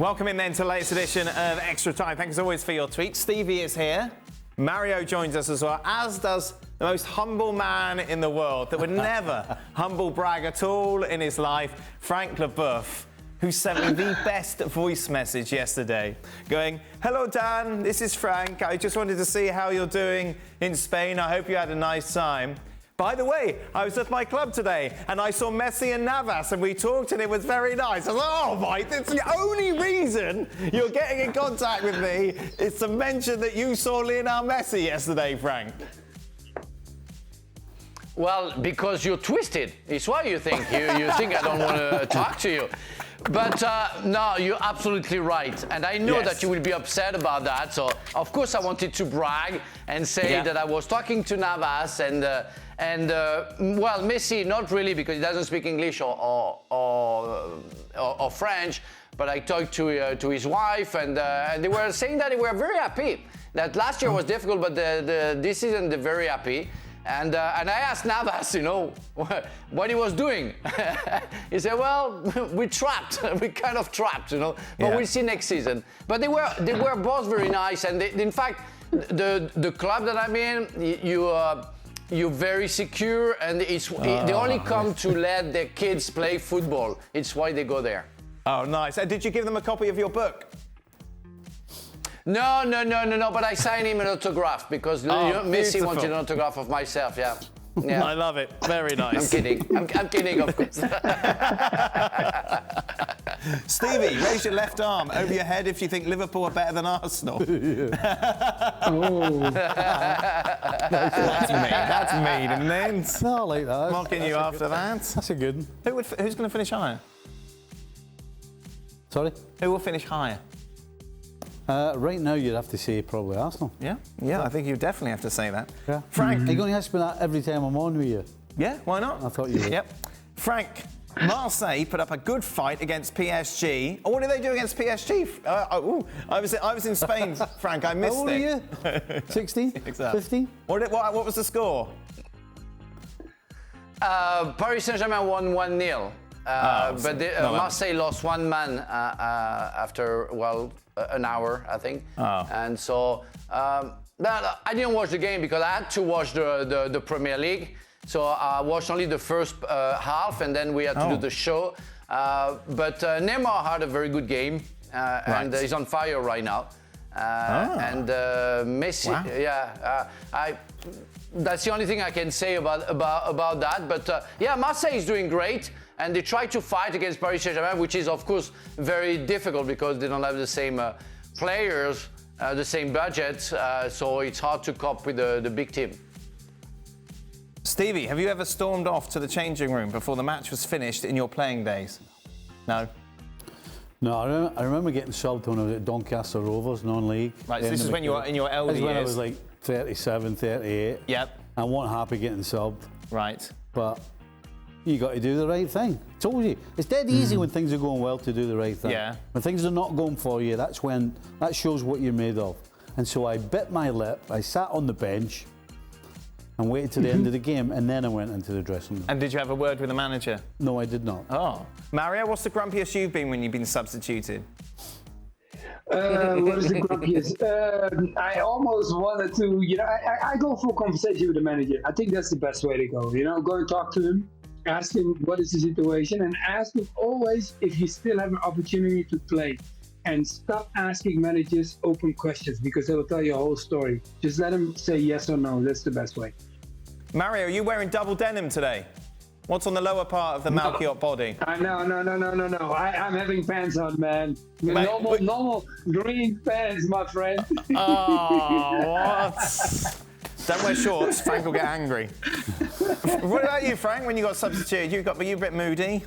Welcome in then to the latest edition of Extra Time. Thanks as always for your tweets. Stevie is here. Mario joins us as well, as does the most humble man in the world that would never humble brag at all in his life, Frank Leboeuf, who sent me the best voice message yesterday, going, "Hello, Dan, this is Frank. I just wanted to see how you're doing in Spain. I hope you had a nice time. By the way, I was at my club today and I saw Messi and Navas and we talked and it was very nice." I was like, "Oh, Mike, that's the only reason you're getting in contact with me is to mention that you saw Lionel Messi yesterday, Frank." Well, because you're twisted. It's why you think you think I don't want to talk to you. But no, you're absolutely right. And I know that you will be upset about that. So, of course, I wanted to brag and say that I was talking to Navas and well, Messi, not really because he doesn't speak English or French. But I talked to his wife and they were saying that they were very happy. That last year was difficult, but this season they're very happy. And I asked Navas, what he was doing. He said, "Well, we're trapped. We're kind of trapped, But we'll see next season." But they were both very nice. And in fact, the club that I'm in, you're very secure, and they only come to let their kids play football. It's why they go there. Oh, nice. And did you give them a copy of your book? No. But I signed him an autograph because Messi wanted an autograph of myself. Yeah. I love it. Very nice. I'm kidding. I'm kidding, of course. Stevie, raise your left arm over your head if you think Liverpool are better than Arsenal. That's mean, isn't it? No, I like that. Mocking you after that. That's a good one. Who's going to finish higher? Sorry? Who will finish higher? Right now, you'd have to say probably Arsenal. Yeah, I think you definitely have to say that. Yeah. Frank. Are you going to ask me that every time I'm on with you? Yeah, why not? I thought you would. Yep. Frank, Marseille put up a good fight against PSG. Oh, what did they do against PSG? I was in Spain, Frank. I missed it. How old are you? 16? Exactly. 15? What was the score? Paris Saint-Germain won 1-0. But Marseille lost one man after, an hour, I think. Oh. And so I didn't watch the game because I had to watch the Premier League. So I watched only the first half, and then we had to do the show. But Neymar had a very good game, and he's on fire right now. And Messi, that's the only thing I can say about that. But Marseille is doing great, and they try to fight against Paris Saint-Germain, which is of course very difficult because they don't have the same players, the same budget, so it's hard to cope with the big team. Stevie, have you ever stormed off to the changing room before the match was finished in your playing days? No. No, I remember getting subbed when I was at Doncaster Rovers, non-league. Right, so this is when you were in your elder years. This is when I was like 37, 38. Yep. I wasn't happy getting subbed. Right. But you got to do the right thing. I told you. It's dead easy when things are going well to do the right thing. Yeah. When things are not going for you, that shows what you're made of. And so I bit my lip, I sat on the bench and waited to the end of the game, and then I went into the dressing room. And did you have a word with the manager? No, I did not. Oh. Mario, what's the grumpiest you've been when you've been substituted? What is the grumpiest? I almost wanted to, I go for a conversation with the manager. I think that's the best way to go. Go and talk to him, ask him what is the situation, and ask him always if you still have an opportunity to play. And stop asking managers open questions because they will tell you a whole story. Just let them say yes or no. That's the best way. Mario, are you wearing double denim today? What's on the lower part of the Malchiot body? No. I'm having pants on, man. Normal green pants, my friend. Oh, what? Don't wear shorts. Frank will get angry. What about you, Frank? When you got substituted, were you a bit moody?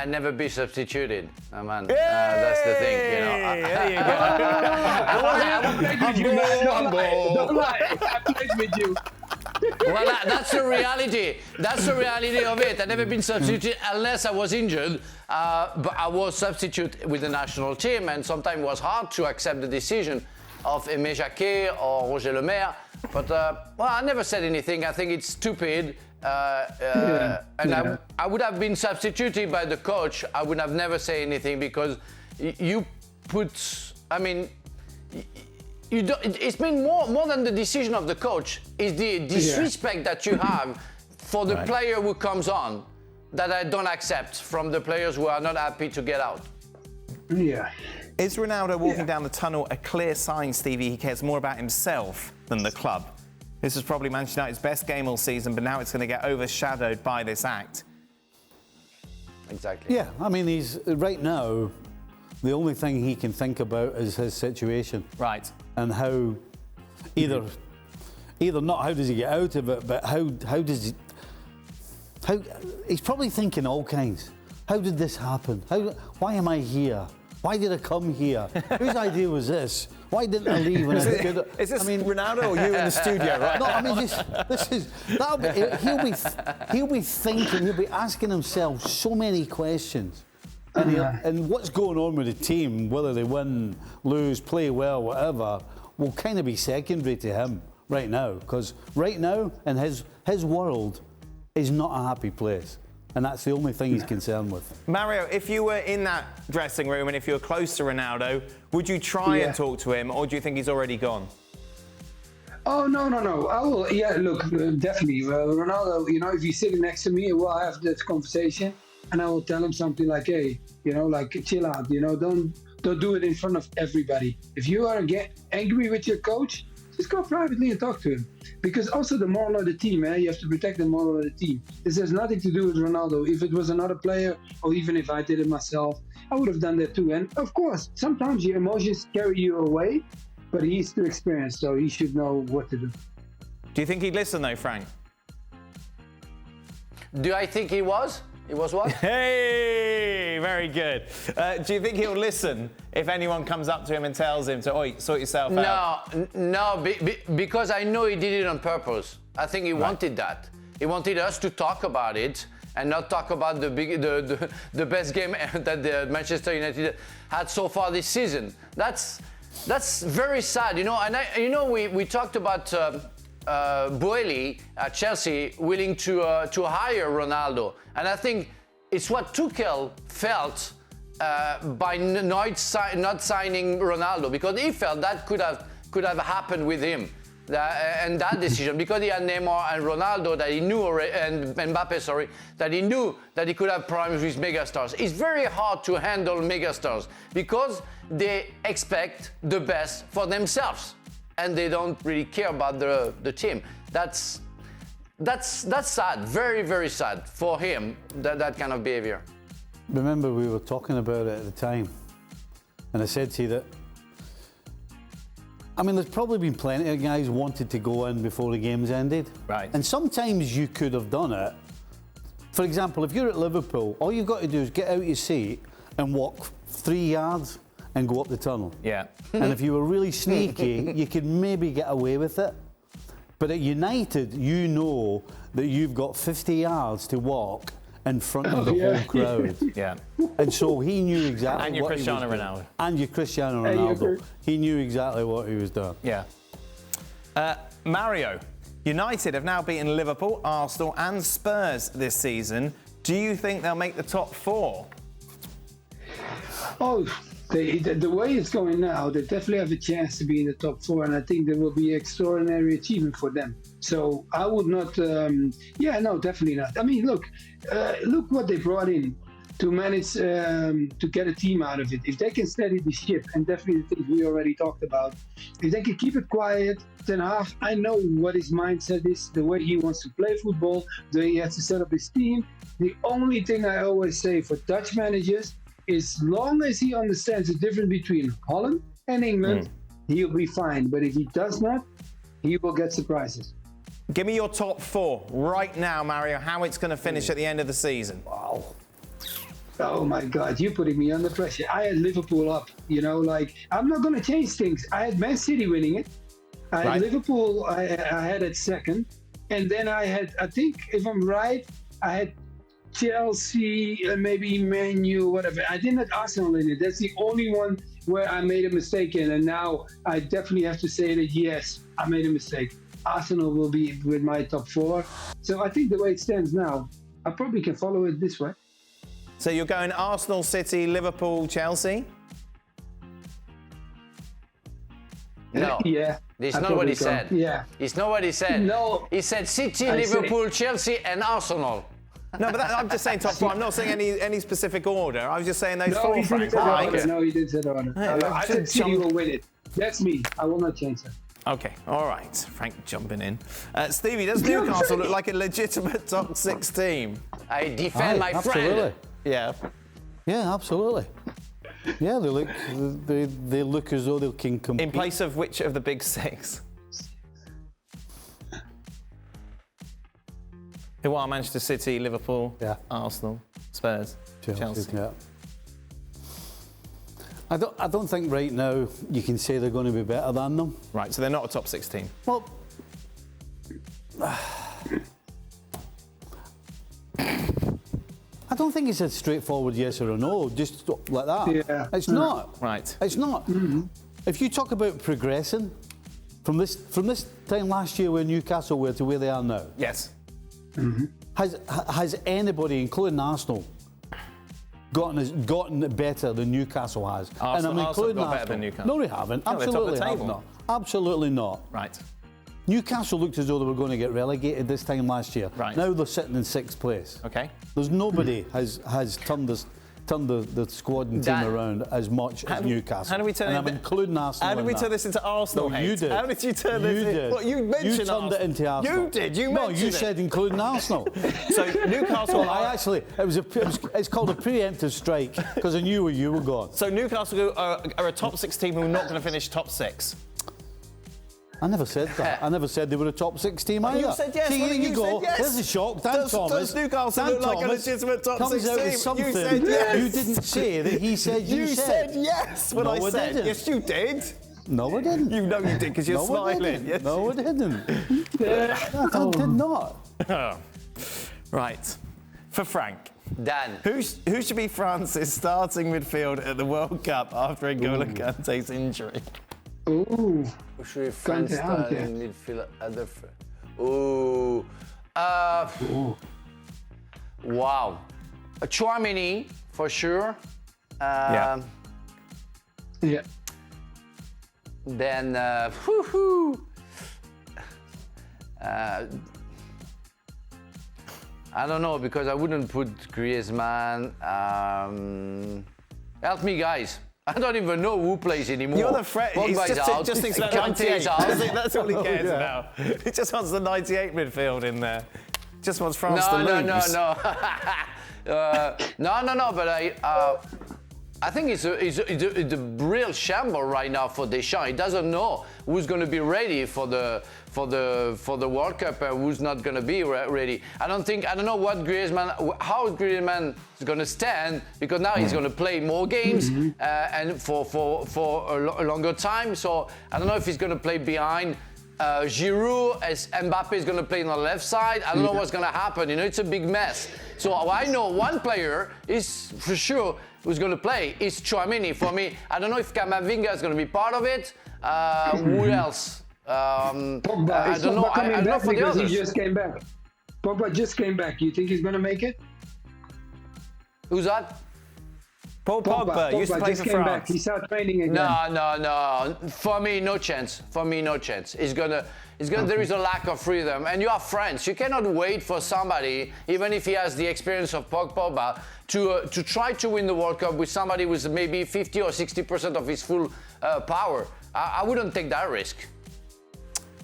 Never be substituted, man. That's the thing, There you go. Don't lie. I played with you. Well, that's the reality. That's the reality of it. I've never been substituted unless I was injured. But I was substitute with the national team, and sometimes it was hard to accept the decision of Aimé Jacquet or Roger Lemaire. But I never said anything. I think it's stupid, I would have been substituted by the coach. I would have never said anything because you put. I mean, you don't, it's been more than the decision of the coach. It's the disrespect that you have for the player who comes on that I don't accept from the players who are not happy to get out. Yeah. Is Ronaldo walking down the tunnel a clear sign, Stevie, he cares more about himself than the club? This is probably Manchester United's best game all season, but now it's going to get overshadowed by this act. Exactly. Yeah, I mean, he's right now, the only thing he can think about is his situation. Right. And how, either not how does he get out of it, but how does he, he's probably thinking all kinds. How did this happen? Why am I here? Why did I come here? Whose idea was this? Why didn't I leave when I could? Is this Ronaldo or you in the studio right No, now? I mean, he'll be thinking, he'll be asking himself so many questions. And what's going on with the team, whether they win, lose, play well, whatever, will kind of be secondary to him right now. Because right now, in his world, is not a happy place. And that's the only thing he's concerned with. Mario, if you were in that dressing room and if you were close to Ronaldo, would you try and talk to him, or do you think he's already gone? Oh, no. I will. Yeah, look, definitely. Ronaldo, if he's sitting next to me, we'll have this conversation and I will tell him something like, hey, like chill out, don't do it in front of everybody. If you are angry with your coach, just go privately and talk to him. Because also the moral of the team, you have to protect the moral of the team. This has nothing to do with Ronaldo. If it was another player, or even if I did it myself, I would have done that too. And of course, sometimes your emotions carry you away, but he's too experienced, so he should know what to do. Do you think he'd listen though, Frank? Do I think he was? He was what? Hey, very good. Do you think he'll listen if anyone comes up to him and tells him to, oi, sort yourself out? No, because I know he did it on purpose. I think he wanted that. He wanted us to talk about it and not talk about the best game that the Manchester United had so far this season. That's very sad, And we talked about Boehly at Chelsea willing to hire Ronaldo, and I think it's what Tuchel felt by not signing Ronaldo, because he felt that could have happened with him, and that decision, because he had Neymar and Ronaldo that he knew already, and Mbappe, that he knew that he could have problems with megastars. It's very hard to handle megastars because they expect the best for themselves, and they don't really care about the team. That's sad, very, very sad for him, that kind of behavior. Remember, we were talking about it at the time, and I said to you that, there's probably been plenty of guys wanted to go in before the game's ended. Right. And sometimes you could have done it. For example, if you're at Liverpool, all you've got to do is get out your seat and walk 3 yards and go up the tunnel. Yeah. And if you were really sneaky, you could maybe get away with it. But at United, you know that you've got 50 yards to walk in front of the whole crowd. Yeah. And so he knew exactly And you're what Cristiano he was Ronaldo. doing. And you're Cristiano Ronaldo. He knew exactly what he was doing. Yeah. Mario, United have now beaten Liverpool, Arsenal and Spurs this season. Do you think they'll make the top 4? Oh, the way it's going now, they definitely have a chance to be in the top 4, and I think there will be extraordinary achievement for them. So I would not, no, definitely not. Look what they brought in to manage to get a team out of it. If they can steady the ship, and definitely the things we already talked about, if they can keep it quiet, then I know what his mindset is, the way he wants to play football, the way he has to set up his team. The only thing I always say for Dutch managers, as long as he understands the difference between Holland and England, he'll be fine. But if he does not, he will get surprises. Give me your top 4 right now, Mario, how it's going to finish at the end of the season. Wow. Oh my God, you're putting me under pressure. I had Liverpool up, I'm not going to change things. I had Man City winning it. I had Liverpool, I had it second. And then I had, I think, if I'm right, I had Chelsea, maybe Man U, whatever. I didn't have Arsenal in it. That's the only one where I made a mistake in. And now I definitely have to say that, yes, I made a mistake. Arsenal will be with my top 4. So I think the way it stands now, I probably can follow it this way. So you're going Arsenal, City, Liverpool, Chelsea? No. Yeah. It's I not what he probably said. go. Yeah. It's not what he said. No. He said City, I said- Liverpool, Chelsea, and Arsenal. No, but I'm just saying top 4. I'm not saying any specific order. I was just saying those No, 4, he Frank. didn't say I like order. it. No, he didn't say order. I just said City jump- will win it. That's me. I will not change that. Okay, all right. Frank jumping in. Stevie, does Newcastle look like a legitimate top 6 team? I defend my absolutely. friend. Yeah. Yeah, absolutely. Yeah, they look as though they can compete. In place of which of the big 6? Who are Manchester City, Liverpool, Yeah. Arsenal, Spurs, Chelsea. Yeah. I don't think right now you can say they're going to be better than them. Right, so they're not a top 6 team. Well, I don't think it's a straightforward yes or a no, just like that. Yeah. It's not. Right. It's not. If you talk about progressing from this time last year where Newcastle were to where they are now, Yes. has anybody, including Arsenal, gotten better than Newcastle has? Arsenal got better than Newcastle. No, they haven't. No, they're top of the Absolutely have table. not. Absolutely not. Right. Newcastle looked as though they were going to get relegated this time last year. Right. Now they're sitting in 6th place. Okay. There's nobody has turned the squad and team Dan. around as much as Newcastle. How do we turn and it? I'm including Arsenal. How did in we that. turn this into Arsenal No, hate? you did. How did you turn You this? did. Well, you mentioned You turned it into Arsenal. You did. You No, mentioned you it. said including Arsenal. So Newcastle. Well, I actually, it's called a preemptive strike because I knew where you were going. So Newcastle are a top 6 team who are not going to finish top 6. I never said that. I never said they were a top 6 team either. You said yes. See, Well, here you you go. said yes. There's a shock. Dan Does Thomas. Newcastle Dan look like a Thomas legitimate top comes 6 out team? with You something said yes. you didn't say that he said you, You said yes when No, I I said. didn't. Yes, you did. No, I didn't. You know you did because you're No, I smiling. didn't. Yes. No, I didn't. I did not. Right. For Frank, Dan. who should be France's starting midfield at the World Cup after N'Golo Kante's injury? Ooh. Who should be France Kante out, starting midfield at the Ooh. Wow. Chouameni, for sure. Yeah. Yeah. Then, I don't know, because I wouldn't put Griezmann. Help me, guys. I don't even know who plays anymore. You're the friend. Pogba's Just thinks about Kante 98. is out. That's all he cares about. He just wants the 98 midfield in there. Just wants France to No, lose. no. But I think it's a real shamble right now for Deschamps. He doesn't know who's going to be ready for the World Cup and who's not going to be ready. I don't know how Griezmann is going to stand, because now he's going to play more games and for a longer time. So I don't know if he's going to play behind Giroud, as Mbappe is going to play on the left side. I don't know what's going to happen. It's a big mess. So I know one player is for sure who's going to play is Chouameni. For me, I don't know if Camavinga is going to be part of it. Who else? Pogba. I don't know. I don't know for the because others. he just came back. Pogba just came back. You think he's going to make it? Who's that? Paul Pogba used to play just for came back. France. He started training again. No. For me, no chance. There is a lack of freedom, and you are France. You cannot wait for somebody, even if he has the experience of Pogba, to try to win the World Cup with somebody with maybe 50 or 60% of his full power. I wouldn't take that risk.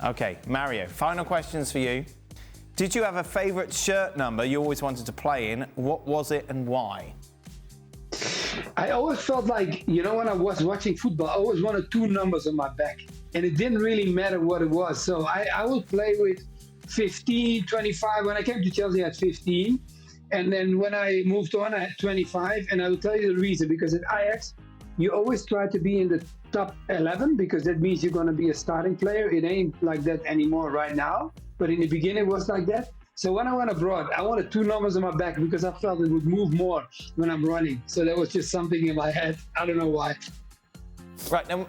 Okay, Mario, final questions for you. Did you have a favourite shirt number you always wanted to play in? What was it and why? I always felt like, when I was watching football, I always wanted 2 numbers on my back. And it didn't really matter what it was. So I would play with 15, 25. When I came to Chelsea, I had 15. And then when I moved on, I had 25. And I will tell you the reason. Because at Ajax, you always try to be in the top 11, because that means you're going to be a starting player. It ain't like that anymore right now. But in the beginning, it was like that. So when I went abroad, I wanted 2 numbers on my back because I felt it would move more when I'm running. So that was just something in my head. I don't know why. Right, no.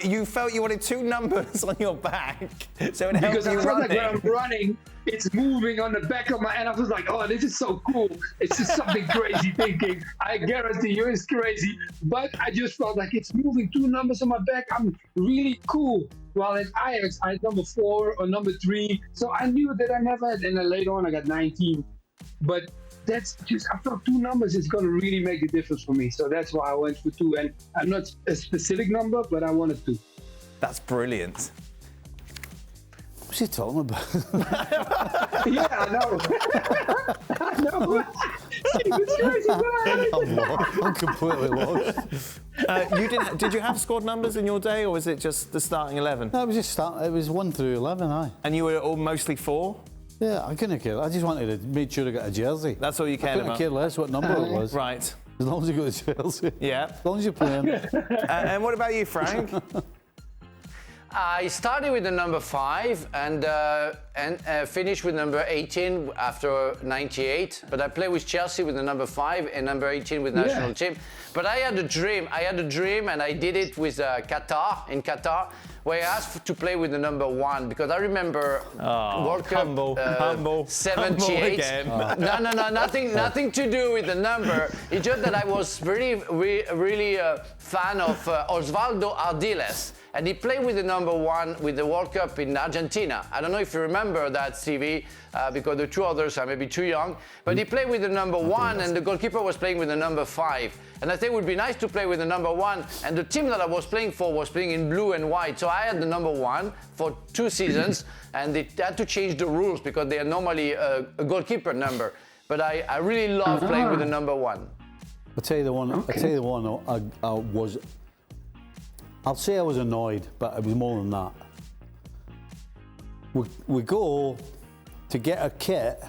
You felt you wanted 2 numbers on your back, so it helped Because I you felt like when running. I'm running, it's moving on the back of my, and I was like, oh, this is so cool. It's just something crazy thinking. I guarantee you it's crazy. But I just felt like it's moving 2 numbers on my back. I'm really cool. While at Ajax, I had number 4 or number 3. So I knew that I never had, and then later on I got 19. But that's just, I felt 2 numbers is going to really make a difference for me. So that's why I went for 2. And I'm not a specific number, but I wanted 2. That's brilliant. What's he talking about? Yeah, I know. I know. It's crazy, but I I'm lost. I'm completely lost. Did you have squad numbers in your day, or was it just the starting 11? No, it was just start. It was 1 through 11, aye. And you were all mostly 4? Yeah, I couldn't care. I just wanted to make sure I got a jersey. That's all you I cared couldn't about? care less what number it was. Right. As long as you got the jersey. Yeah. As long as you're playing. And what about you, Frank? I started with the number 5 and finished with number 18 after 98. But I played with Chelsea with the number 5 and number 18 with national team. But I had a dream. And I did it with Qatar, where I asked to play with the number 1 because I remember World Cup humble 78. again. No, nothing to do with the number. It's just that I was really a fan of Osvaldo Ardiles. And he played with the number 1 with the World Cup in Argentina. I don't know if you remember that, Stevie, because the 2 others are maybe too young. But he played with the number 1, and the goalkeeper was playing with the number 5. And I think it would be nice to play with the number 1. And the team that I was playing for was playing in blue and white. So I had the number 1 for 2 seasons, and they had to change the rules because they are normally a goalkeeper number. But I really love playing with the number 1. I'll tell you the one. Okay. I'll tell you the one. I was. I'll say I was annoyed, but it was more than that. We go to get a kit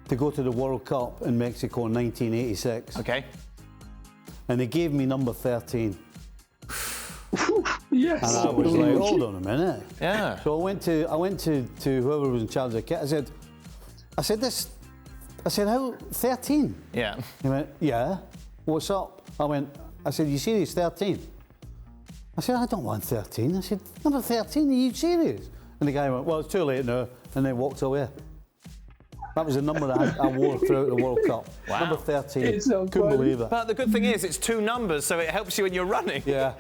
to go to the World Cup in Mexico in 1986. Okay. And they gave me number 13. Yes. And I was like, hold on a minute. Yeah. So I went to whoever was in charge of the kit. I said, how 13? Yeah. He went, yeah. What's up? I said, you serious 13? I said, I don't want 13. I said, number 13, are you serious? And the guy went, well, it's too late now, and then walked away. That was the number that I wore throughout the World Cup. Wow. Number 13. It's so Couldn't funny. believe it. But the good thing is, it's 2 numbers, so it helps you when you're running. Yeah.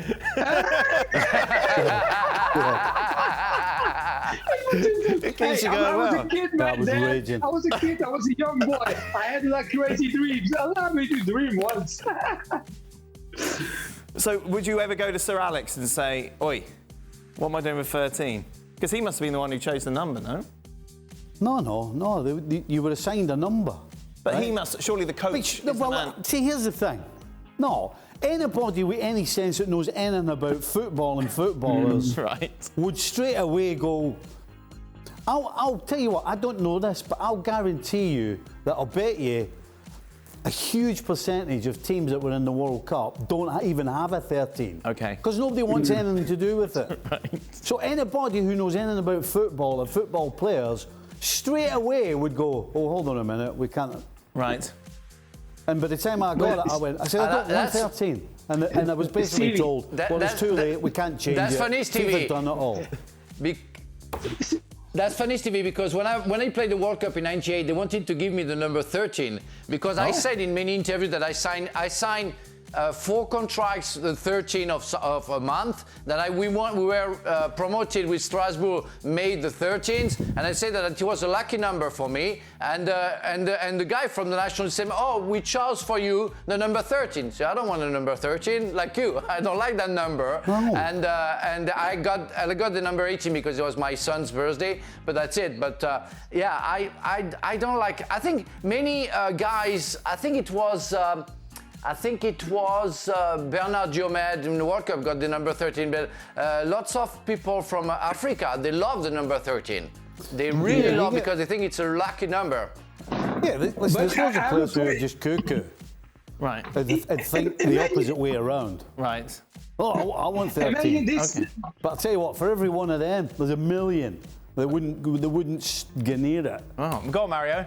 It keeps you I going was well. a kid, That man. was Dad. raging. I was a kid. I was a young boy. I had like crazy dreams. Allow me to dream once. So, would you ever go to Sir Alex and say, "Oi, what am I doing with 13?" Because he must have been the one who chose the number, no? No. You were assigned a number. But right? he must. Surely the coach. But, is the man. see, here's the thing. No, anybody with any sense that knows anything about football and footballers Right. would straight away go. I'll tell you what. I don't know this, but I'll guarantee you that I'll bet you a huge percentage of teams that were in the World Cup don't even have a 13. Okay. Because nobody wants anything to do with it. Right. So anybody who knows anything about football and football players straight away would go, oh, hold on a minute, we can't. Right. And by the time I got it, I said, I don't want that's- 13. And I was basically Stevie, told, well, it's too late, we can't change that's it. funny, Stevie. FIFA's done it all. That's funny, Stevie, because when I played the World Cup in '98, they wanted to give me the number 13 because I said in many interviews that I signed 4 contracts, the 13 of a month. That we were promoted with Strasbourg, made the 13th, and I said that it was a lucky number for me. And the guy from the national said, "Oh, we chose for you the number 13." So I don't want a number 13 like you. I don't like that number. No. And I got the number 18 because it was my son's birthday. But that's it. But yeah, I don't like. I think many guys. I think it was Bernard Diomed in the World Cup got the number 13, but lots of people from Africa, they love the number 13. They really love because they think it's a lucky number. Yeah, listen, there's loads of players who are just cuckoo. Right. And think the opposite way around. Right. Oh, I want Imagine 13. this. Okay. But I'll tell you what, for every one of them, there's a million that wouldn't get near it. Oh, go on, Mario.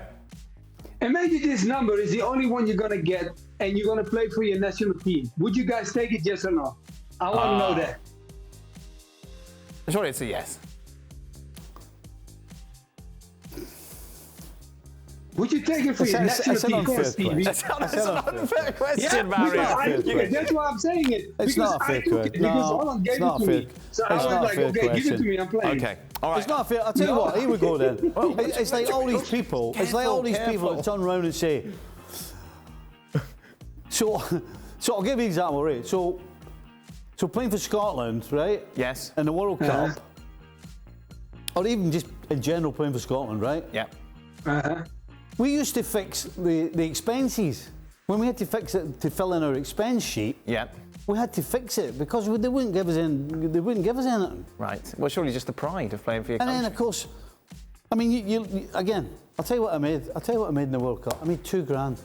Imagine this number is the only one you're gonna get, and you're gonna play for your national team. Would you guys take it, yes or no? I want to know that. Surely it's a yes. Would you take it for your national it's an team unfair first, Stevie? That's an unfair question, Because Mario. I took it. That's why I'm saying it. It's Because not a I fair took it. question. Because No, Holland gave it's it not to a me. fair- So it's I was not a like, fair okay, give it question. to me. I'm playing. Okay, all right. It's not fair. I'll tell you what. Here we go then. Well, It's like all these people. It's like all these people that turn around and say. So I'll give you an example, right? So playing for Scotland, right? Yes. In the World Cup, or even just in general playing for Scotland, right? Yeah. Uh-huh. We used to fix the expenses. When we had to fix it to fill in our expense sheet, Yeah. we had to fix it because they wouldn't give us anything. Right. Well, surely just the pride of playing for your And country. then, of course, I mean, you again, I'll tell you what I made. I'll tell you what I made in the World Cup. I made £2,000.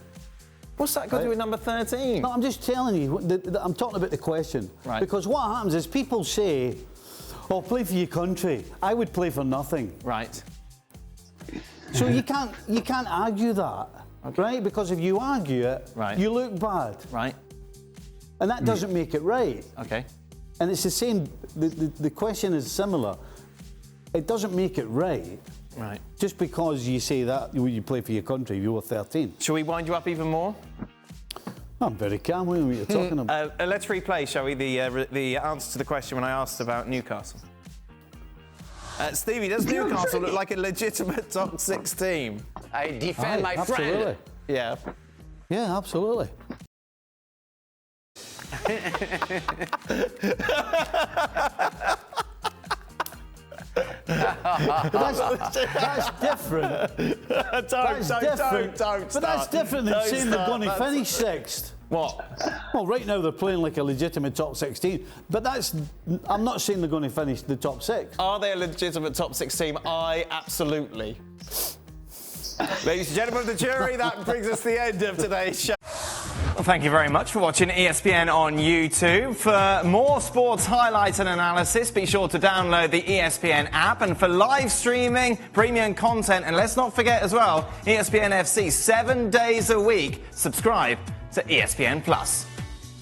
What's that got to do with number 13? No, I'm just telling you. I'm talking about the question. Right. Because what happens is people say, "Oh, play for your country." I would play for nothing. Right. So you can't argue that, right? Because if you argue it, Right. you look bad, Right. and that doesn't make it right. Okay. And it's the same. The question is similar. It doesn't make it right. Right. Just because you say that you play for your country, you were 13. Shall we wind you up even more? I'm very calm. What are you talking about? Let's replay, shall we, the answer to the question when I asked about Newcastle. Stevie, does Newcastle look like a legitimate top 6 team? I defend my absolutely. friend. Yeah. Yeah, absolutely. That's different. Don't But that's different than saying they're going to finish sixth. What? Well, right now they're playing like a legitimate top 16, but I'm not saying they're going to finish the top 6. Are they a legitimate top 6 team? Absolutely. Ladies and gentlemen of the jury, that brings us to the end of today's show. Well, thank you very much for watching ESPN on YouTube. For more sports highlights and analysis, be sure to download the ESPN app. And for live streaming, premium content, and let's not forget as well, ESPN FC 7 days a week. Subscribe to ESPN Plus.